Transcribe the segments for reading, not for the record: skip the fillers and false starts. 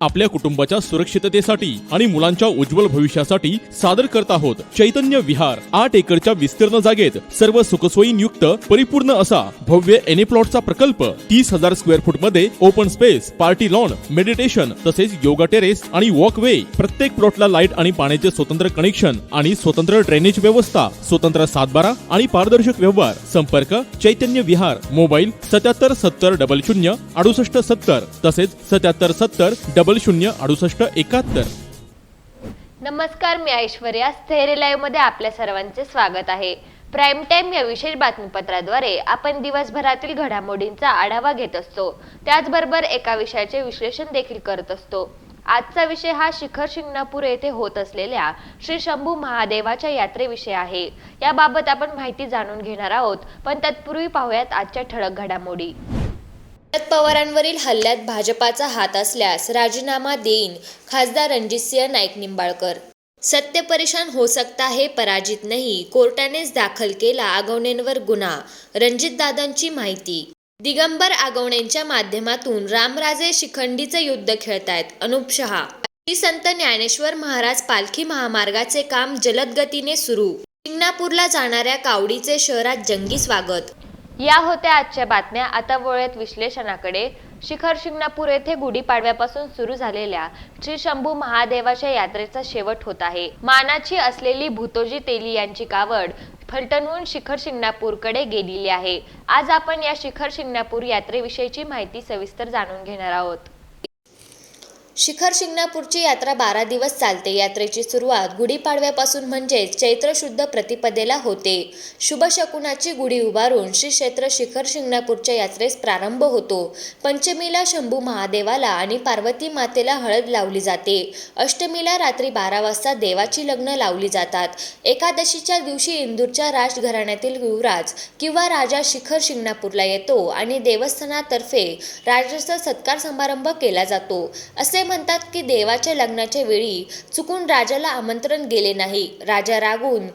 आपल्या कुटुंबाच्या सुरक्षिततेसाठी आणि मुलांच्या उज्ज्वल भविष्यासाठी सादर करत आहोत चैतन्य विहार। 8 एकरच्या विस्तीर्ण जागेत सर्व सुखसोयींयुक्त परिपूर्ण असा भव्य एने प्लॉटचा प्रकल्प 30,000 स्क्वेअर फूट मध्ये open space, party lawn, meditation तसेच योगा टेरेस आणि वॉकवे। प्रत्येक प्लॉटला लाईट आणि पाण्याचे स्वतंत्र कनेक्शन आणि स्वतंत्र ड्रेनेज व्यवस्था, स्वतंत्र सातबारा आणि पारदर्शक व्यवहार। संपर्क चैतन्य विहार, मोबाईल 77 70 00 68 70 तसेच 77 70 00 68 71। नमस्कार, मी ऐश्वर्या। स्थैर्य लाईव्ह मध्ये आपल्या सर्वांचे स्वागत आहे। प्राइम टाइम या विशेष बातमीपत्राद्वारे आपण दिवसभरातील घडामोडींचा आढावा घेत असतो, त्याचबरोबर एका विषयाचे विश्लेषण देखील करत असतो। आजचा विषय हा शिखर शिंगणापूर येथे होत असलेल्या श्री शंभू महादेवाच्या यात्रेविषयी आहे। याबाबत आपण माहिती जाणून घेणार आहोत, पण तत्पूर्वी पाहूयात आजच्या ठळक घडामोडी। शरद पवारांवरील हल्ल्यात भाजपाचा हात असल्यास राजीनामा देईन, खासदार रणजितसिंह नाईक निंबाळकर। सत्य परेशान हो सकता है, पराजित नहीं, कोर्टानेच दाखल केला आगवणेंवर गुन्हा, रणजितदादांची माहिती। दिगंबर आगवणेंच्या माध्यमातून रामराजे शिखंडीचं युद्ध खेळतायत, अनुप शहा। श्री संत ज्ञानेश्वर महाराज पालखी महामार्गाचे काम जलद गतीने सुरू, शिंगणापूरला जाणाऱ्या कावडीचे शहरात जंगी स्वागत। या होत्या आजच्या बातम्या। आता वळूयात विश्लेषणाकडे। शिखर शिंगणापूर येथे गुढीपाडव्यापासून सुरू झालेल्या श्री शंभू महादेवाच्या यात्रेचा शेवट होत आहे। मानाची असलेली भूतोजी तेली यांची कावड फलटणहून शिखर शिंगणापूरकडे गेलेली आहे। आज आपण या शिखर शिंगणापूर यात्रेविषयीची माहिती सविस्तर जाणून घेणार आहोत। शिखर शिंगणापूरची यात्रा 12 दिवस चालते। यात्रेची सुरुवात गुढीपाडव्यापासून म्हणजेच चैत्र शुद्ध प्रतिपदेला होते। शुभ शकुनाची गुढी उभारून श्री क्षेत्र शिखर शिंगणापूरच्या यात्रेस प्रारंभ होतो। पंचमीला शंभू महादेवाला आणि पार्वती मातेला हळद लावली जाते। अष्टमीला रात्री 12 वाजता देवाची लग्न लावली जातात। एकादशीच्या दिवशी इंदूरच्या राजघराण्यातील युवराज किंवा राजा शिखर शिंगणापूरला येतो आणि देवस्थानातर्फे राजाचा सत्कार समारंभ केला जातो। असे म्हणतात की देवाच्या लग्नाच्या वेळी चुकून राजाला आमंत्रण गेले नाही। राजा रागून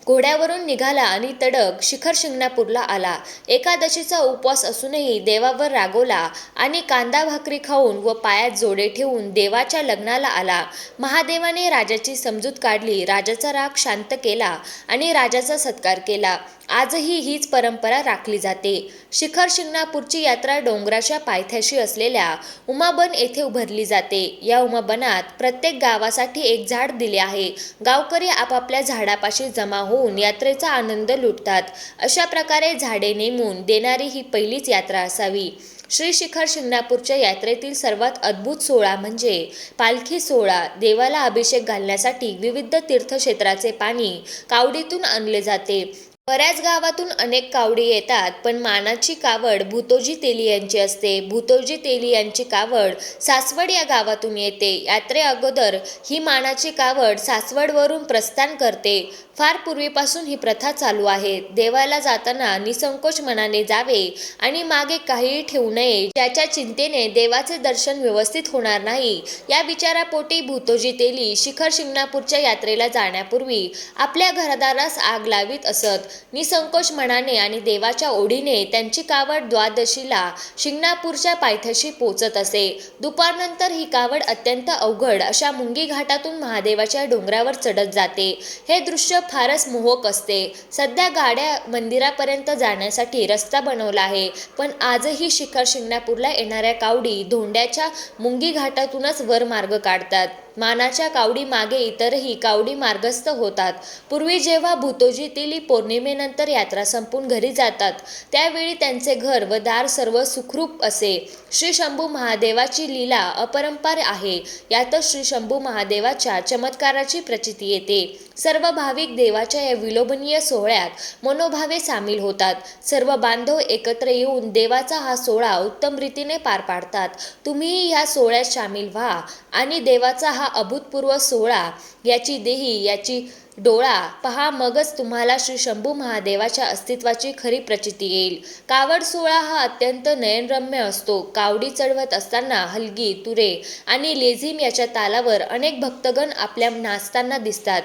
घोड्यावरून निघाला आणि तडक शिखर शिंगणापूरला आला। एकादशीचा उपवास असूनही देवावर रागवला आणि कांदा भाकरी खाऊन व पायात जोडे ठेवून देवाच्या लग्नाला आला। महादेवाने राजाची समजूत काढली, राजाचा राग शांत केला आणि राजाचा सत्कार केला। आजही हीच परंपरा राखली जाते। शिखर शिंगणापूरची यात्रा डोंगराच्या पायथ्याशी असलेल्या उमाबन येथे उभारली जाते। या उमाबनात प्रत्येक गावासाठी एक झाड दिले आहे। गावकरी आपापल्या झाडापाशी जमा होऊन यात्रेचा आनंद लुटतात। अशा प्रकारे झाडे नेमून देणारी ही पहिलीच यात्रा असावी। श्री शिखर शिंगणापूरच्या यात्रेतील सर्वात अद्भुत सोहळा म्हणजे पालखी सोहळा। देवाला अभिषेक घालण्यासाठी विविध तीर्थक्षेत्राचे पाणी कावडीतून आणले जाते। बऱ्याच गावातून अनेक कावडी येतात, पण मानाची कावड भूतोजी तेली यांची असते। भूतोजी तेली यांची कावड सासवड या गावातून येते। यात्रे अगोदर ही मानाची कावड सासवडवरून प्रस्थान करते। फार पूर्वीपासून ही प्रथा चालू आहे। देवाला जाताना निसंकोच मनाने जावे आणि मागे काहीही ठेवू नये। ज्याच्या चिंतेने देवाचे दर्शन व्यवस्थित होणार नाही, या विचारापोटी भूतोजी तेली शिखर शिंगणापूरच्या यात्रेला जाण्यापूर्वी आपल्या घरदारास आग लावीत असत। निसंकोच मनाने आणि देवाच्या ओढीने त्यांची कावड द्वादशीला शिंगणापूरच्या पायथ्याशी पोचत असे। दुपारनंतर ही कावड अत्यंत अवघड अशा मुंगी घाटातून महादेवाच्या डोंगरावर चढत जाते। हे दृश्य फारच मोहक असते। सध्या गाड्या मंदिरापर्यंत जाण्यासाठी रस्ता बनवला आहे, पण आजही शिखर शिंगणापूरला येणाऱ्या कावडी धोंड्याच्या मुंगी घाटातूनच वर मार्ग काढतात। मानाच्या कावडी मागे इतरही कावडी मार्गस्थ होतात। पूर्वी जेव्हा भूतोजी तेली पौर्णिमेनंतर यात्रा संपून घरी जातात, त्यावेळी त्यांचे घर व दार सर्व सुखरूप असे। श्री शंभू महादेवाची लीला अपरंपार आहे। यातच श्री शंभू महादेवाच्या चमत्काराची प्रचिती येते। सर्व भाविक देवाच्या या विलोभनीय सोहळ्यात मनोभावे सामील होतात। सर्व बांधव एकत्र येऊन देवाचा हा सोहळा उत्तम रीतीने पार पाडतात। तुम्हीही या सोहळ्यात सामील व्हा आणि देवाचा हा अभूतपूर्व सोहळा, याची देही, याची डोळा पहा, मगच तुम्हाला श्री शंभू महादेवाच्या अस्तित्वाची खरी प्रचिती येईल। कावड सोहळा हा अत्यंत नयनरम्य असतो। कावडी चढवत असताना हलगी, तुरे आणि लेझीम याच्या तालावर अनेक भक्तगण आपल्या नाचताना दिसतात।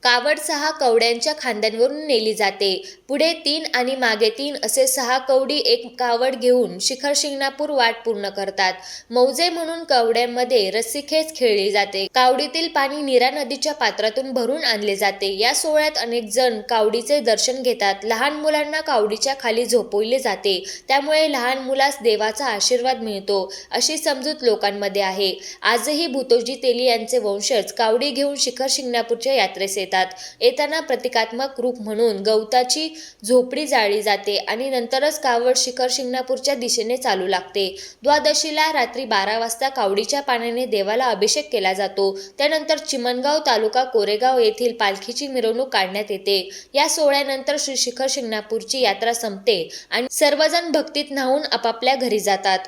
कावड 6 कवड्यांच्या खांद्यांवरून नेली जाते. पुढे 3 आणि मागे 3 असे 6 कवडी एक कावड घेऊन शिखर शिंगणापूर वाट पूर्ण करतात. मौजे म्हणून कवड्यांमध्ये रस्सीखेच खेळली जाते. कावडीतील पाणी नीरा नदीच्या पात्रातून भरून आणले जाते. या सोहळ्यात अनेक जण कावडीचे दर्शन घेतात. लहान मुलांना कावडीच्या खाली झोपविले जाते. त्यामुळे लहान मुलास देवाचा आशीर्वाद मिळतो अशी समजूत लोकांमध्ये आहे. आजही भूतोजी तेली यांचे वंशज कावडी घेऊन शिखर शिंगणापूरच्या यात्रेस येतात. येताना प्रतिकात्मक रूप म्हणून गवताची झोपडी जाळली जाते आणि नंतरच कावड शिखर शिंगणापूरच्या दिशेने चालू लागते. द्वादशीला रात्री 12 वाजता कावडीच्या पाण्याने देवाला अभिषेक केला जातो. त्यानंतर चिमणगाव तालुका कोरेगाव येथील पालखीची मिरवणूक काढण्यात येते. या सोहळ्यानंतर श्री शिखर शिंगणापूरची यात्रा संपते आणि सर्वजण भक्तीत न्हाऊन आपापल्या घरी जातात.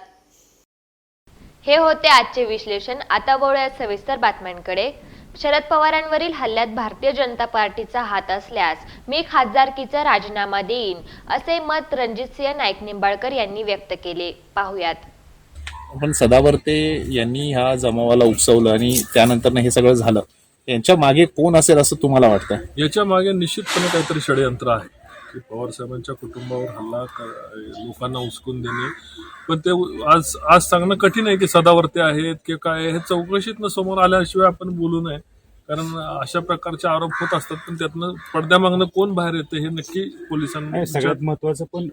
हे होते आजचे विश्लेषण. आता वळूया सविस्तर बातम्यांकडे. शरद पवारांवरील हल्ल्यात भारतीय जनता पार्टीचा हात असल्यास मी खासदारकीचा राजीनामा देईन असे मत रणजितसिंह नाईक निंबाळकर यांनी व्यक्त केले. पाहुयात. पण सदावर्ते यांनी ह्या जमावाला उपसवलं आणि त्यानंतर हे सगळं झालं. यांच्या मागे कोण असेल असं तुम्हाला वाटतं? याच्या मागे निश्चितपणे काहीतरी षडयंत्र आहे की पवार साहेबांच्या कुटुंबावर हल्ला लोकांना उचकून देणे. पण ते आज सांगणं कठीण आहे की सदावर्ते आहेत की काय. हे चौकशीतनं समोर आल्याशिवाय आपण बोलू नये, कारण अशा प्रकारचे आरोप होत असतात. पण त्यातनं पडद्यामागनं कोण बाहेर येतं हे नक्की पोलिसांना. सगळ्यात महत्वाचं पण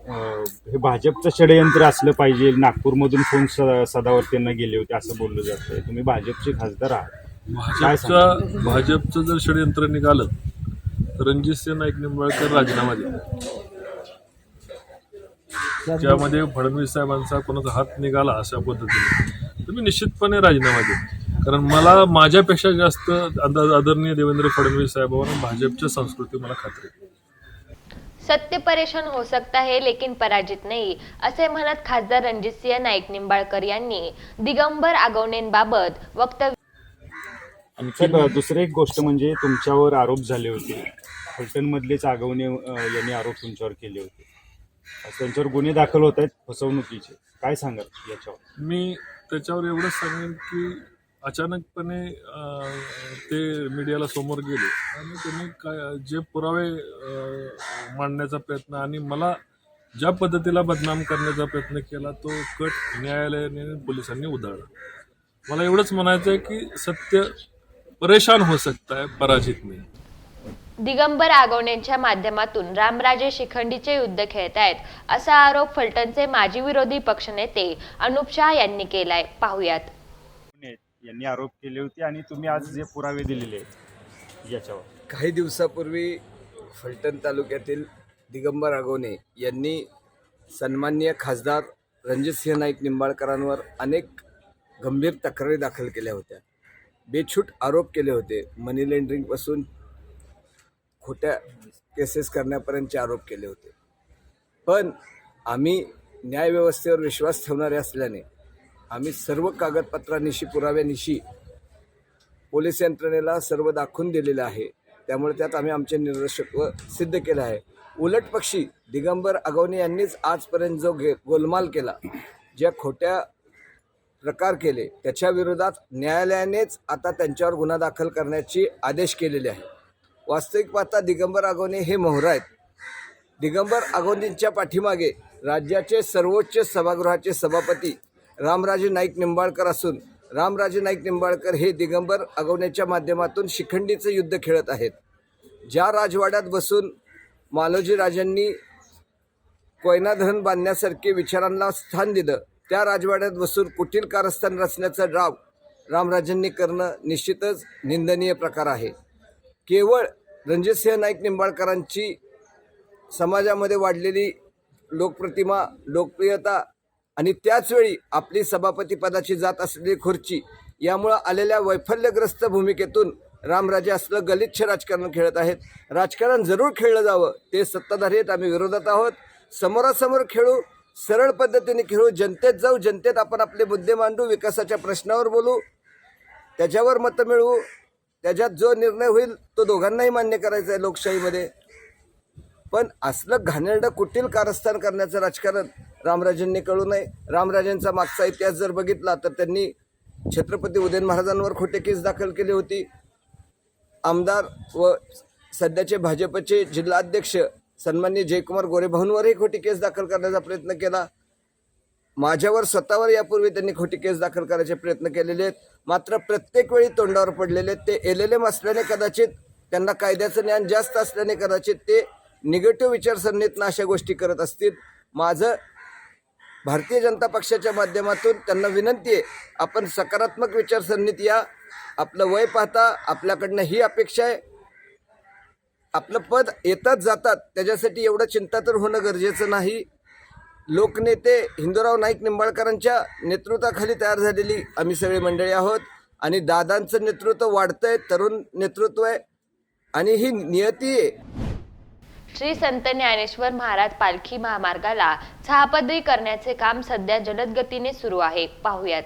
हे भाजपचं षडयंत्र असलं पाहिजे. नागपूरमधून फोन सदावर्तेंना गेले होते असं बोललं जातंय. तुम्ही भाजपचे खासदार आहात. भाजपचं जर षडयंत्र निघालं तर रणजितसिंह नाईक निंबाळकर राजीनामा देतात. ज्यामध्ये फडणवीस साहेबांचा कोणाचा हात निघाला अशा पद्धतीने तर मी निश्चितपणे राजीनामा देईन. कारण मला माझ्यापेक्षा जास्त आदरणीय देवेंद्र फडणवीस साहेबांवर भाजपच्या संस्कृती मला खात्री आहे. सत्य परेशान हो सकता है लेकिन पराजित नहीं असे म्हणत खासदार रणजितसिंह नाईक निंबाळकर यांनी दिगंबर आगवणेंबाबत वक्तव्य. दुसरी एक गोष्ट म्हणजे तुमच्यावर आरोप झाले होते. फलटणमधलेच आगवणे यांनी आरोप तुमच्यावर केले होते. त्यांच्यावर गुन्हे दाखल होत आहेत फसवणुकीचे. काय सांगाल याच्यावर? मी त्याच्यावर एवढंच सांगेन की अचानकपणे ते मीडियाला समोर गेले आणि त्यांनी काय जे पुरावे मांडण्याचा प्रयत्न आणि मला ज्या पद्धतीला बदनाम करण्याचा प्रयत्न केला तो कट न्यायालयाने पोलिसांनी उधळला. मला एवढंच म्हणायचं आहे की सत्य परेशान हो सकता है, पराजित नाही. दिगंबर आगवणेंच्या माध्यमातून रामराजे शिखंडीचे युद्ध खेळतायत असा आरोप फलटणचे माजी विरोधी पक्षनेते अनुप शाह यांनी केलाय. पाहुयात. यांनी आरोप केले होते आणि तुम्ही आज जे पुरावे दिलेले याच्यावर. काही दिवसापूर्वी फलटण तालुक्यातील दिगंबर आगवणे यांनी सन्माननीय खासदार रणजितसिंह नाईक निंबाळकरांवर अनेक गंभीर तक्रारी दाखल केल्या होत्या. बेछूट आरोप केले होते. मनी लॉन्ड्रिंगपासून खोट्या केसेस करण्यापर्यंतचे आरोप केले होते. पण आम्ही न्यायव्यवस्थेवर विश्वास ठेवणारे असल्याने आम्ही सर्व कागदपत्रांनिशी पुराव्यानिशी पोलीस यंत्रणेला सर्व दाखवून दिलेलं आहे. त्यामुळे त्यात आम्ही आमचे निर्दोषत्व सिद्ध केलं आहे. उलट पक्षी दिगंबर आगवणे यांनीच आजपर्यंत जो गोलमाल केला, ज्या खोट्या प्रकार केले, त्याच्या विरोधात न्यायालयानेच आता त्यांच्यावर गुन्हा दाखल करण्याची आदेश केलेले आहे. वास्तविक पाहता दिगंबर आगवणे हे मोहरा आहेत. दिगंबर आगवणेंच्या पाठीमागे राज्याचे सर्वोच्च सभागृहाचे सभापती रामराजे नाईक निंबाळकर असून रामराजे नाईक निंबाळकर हे दिगंबर आगवणेच्या माध्यमातून शिखंडीचं युद्ध खेळत आहेत. ज्या राजवाड्यात बसून मालोजी राजांनी कोयना धरण बांधण्यासारखे विचारांना स्थान दिलं, त्या राजवाड्यात बसून कुटील कारस्थान रचण्याचा डाव रामराजांनी करणं निश्चितच निंदनीय प्रकार आहे. केवळ रणजितसिंह नाईक निंबाळकरांची समाजामध्ये वाढलेली लोकप्रतिमा, लोकप्रियता आणि त्याचवेळी आपली सभापतीपदाची जात असलेली खुर्ची यामुळं आलेल्या वैफल्यग्रस्त भूमिकेतून रामराजे असलं गलिच्छ राजकारण खेळत आहेत. राजकारण जरूर खेळलं जावं, ते सत्ताधारी आहेत, आम्ही विरोधात आहोत. समोरासमोर खेळू, सरळ पद्धतीने खेळू, जनतेत जाऊ, जनतेत आपण आपले मुद्दे मांडू, विकासाच्या प्रश्नावर बोलू, त्याच्यावर मतं मिळवू. त्याच्यात जो निर्णय होईल तो दोघांनाही मान्य करायचा आहे लोकशाहीमध्ये. पण असलं घाणेरडं कुटील कारस्थान करण्याचं राजकारण रामराजेंनी कळू नये. रामराजेंचा मागचा इतिहास जर बघितला तर त्यांनी छत्रपती उदयन महाराजांवर खोटे केस दाखल केली होती. आमदार व सध्याचे भाजपचे जिल्हाध्यक्ष सन्माननीय जयकुमार गोरे भाऊंवरही खोटी केस दाखल करण्याचा प्रयत्न केला. माझ्यावर स्वतःवर यापूर्वी त्यांनी खोटी केस दाखल करायचे प्रयत्न केलेले आहेत. मात्र प्रत्येक वेळी तोंडावर पडलेले आहेत. ते LLM असल्याने कदाचित त्यांना कायद्याचं ज्ञान जास्त असल्याने कदाचित ते निगेटिव्ह विचारसरणीतनं अशा गोष्टी करत असतील. माझं भारतीय जनता पक्षाच्या माध्यमातून त्यांना विनंती आहे, आपण सकारात्मक विचारसरणीत या. आपलं वय पाहता आपल्याकडनं ही अपेक्षा आहे. आपलं पद येतात जातात त्याच्यासाठी एवढं चिंता तर होणं गरजेचं नाही. लोकनेते हिंदूराव नाईक निंबाळकरांच्या नेतृत्वाखाली तयार झालेली आम्ही सगळी मंडळी आहोत आणि दादांचं नेतृत्व वाढतंय, तरुण नेतृत्व आहे आणि ही नियती आहे. श्री संत ज्ञानेश्वर महाराज पालखी महामार्गाला सहापदरी करण्याचे काम सध्या जलद गतीने सुरू आहे. पाहुयात.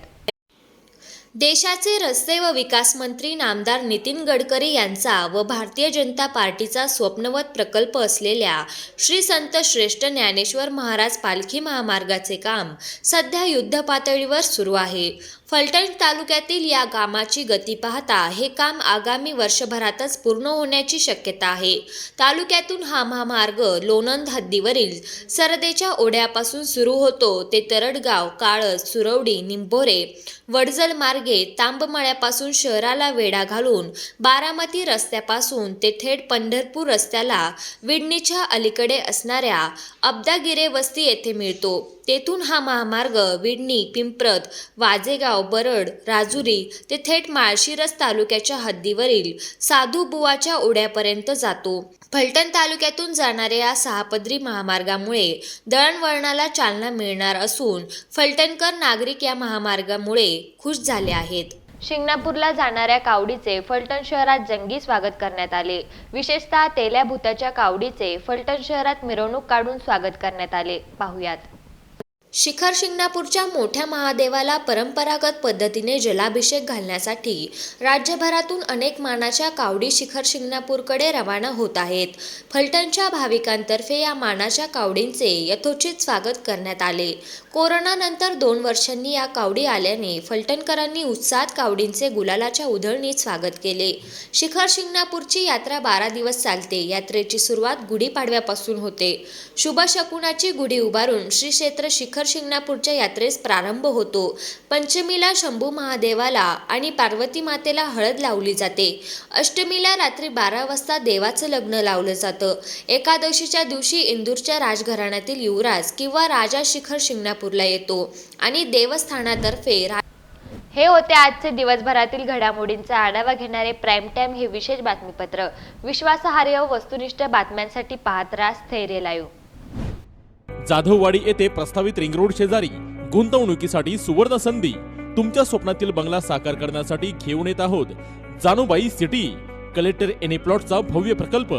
देशाचे रस्ते व विकास मंत्री नामदार नितीन गडकरी यांचा व भारतीय जनता पार्टीचा स्वप्नवत प्रकल्प असलेल्या श्री संत श्रेष्ठ ज्ञानेश्वर महाराज पालखी महामार्गाचे काम सध्या युद्धपातळीवर सुरू आहे. फलटण तालुक्यातील या कामाची गती पाहता हे काम आगामी वर्षभरातच पूर्ण होण्याची शक्यता आहे. तालुक्यातून हा महामार्ग लोणंद हद्दीवरील सरदेच्या ओढ्यापासून सुरू होतो ते तरडगाव, काळस, सुरवडी, निंभोरे, वडजल मार्गे तांबमळ्यापासून शहराला वेढा घालून बारामती रस्त्यापासून ते थेट पंढरपूर रस्त्याला विडणीच्या अलीकडे असणाऱ्या अब्दागिरे वस्ती येथे मिळतो. तेथून हा महामार्ग विडणी, पिंपरत, वाजेगाव, बरड, राजुरी ते थेट माळशिरस तालुक्याच्या हद्दीवरील साधूबुवाच्या ओढ्यापर्यंत जातो. फलटण तालुक्यातून जाणाऱ्या या सहापदरी महामार्गामुळे दळणवळणाला चालना मिळणार असून फलटणकर नागरिक या महामार्गामुळे खुश झाले आहेत. शिंगणापूरला जाणाऱ्या कावडीचे फलटण शहरात जंगी स्वागत करण्यात आले. विशेषतः तेल्या भूताच्या कावडीचे फलटण शहरात मिरवणूक काढून स्वागत करण्यात आले. पाहुयात. शिखर शिंगणापूरच्या मोठ्या महादेवाला परंपरागत पद्धतीने जलाभिषेक घालण्यासाठी राज्यभरातून अनेक मानाच्या कावडी शिखर शिंगणापूरकडे रवाना होत आहेत. फलटणच्या भाविकांतर्फे या मानाच्या कावडींचे यथोचित स्वागत करण्यात आले. कोरोनानंतर 2 वर्षांनी या कावडी आल्याने फलटणकरांनी उत्साहात कावडींचे गुलालाच्या उधळणीत स्वागत केले. शिखर शिंगणापूरची यात्रा 12 दिवस चालते. यात्रेची सुरुवात गुढीपाडव्यापासून होते. शुभ शकुनाची गुढी उभारून श्री क्षेत्र शिखर शिंगणापूरच्या यात्रेस प्रारंभ होतो. पंचमीला शंभू महादेवाला आणि पार्वती मातेला हळद लावली जाते. अष्टमीला रात्री 12 वाजता देवाचं लग्न लावलं जातं. एकादशीच्या दिवशी इंदूरच्या राजघराण्यातील युवराज किंवा राजा शिखर शिंगणापूरला येतो आणि देवस्थानातर्फे हे होते आजचे दिवसभरातील घडामोडींचा आढावा घेणारे प्राईम टाइम हे विशेष बातमीपत्र. विश्वासार्ह व वस्तुनिष्ठ बातम्यांसाठी पाहत राहा स्थैर्य लाईव्ह. जाधववाडी येथे प्रस्तावित रिंग रोड शेजारी गुंतवणुकीसाठी सुवर्ण संधी. तुमच्या स्वप्नातील बंगला साकार करण्यासाठी घेऊन येत आहोत जानूबाई सिटी कलेक्टर एनेप्लॉटचा भव्य प्रकल्प.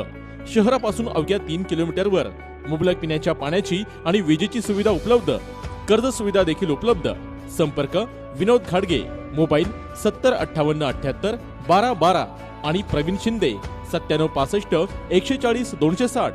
शहरापासून अवघ्या 3 किलोमीटरवर मुबलक पिण्याच्या पाण्याची आणि विजेची सुविधा उपलब्ध. कर्ज सुविधा देखील उपलब्ध. संपर्क विनोद खाडगे, मोबाईल 705878 1212 आणि प्रवीण शिंदे 9765 140 260.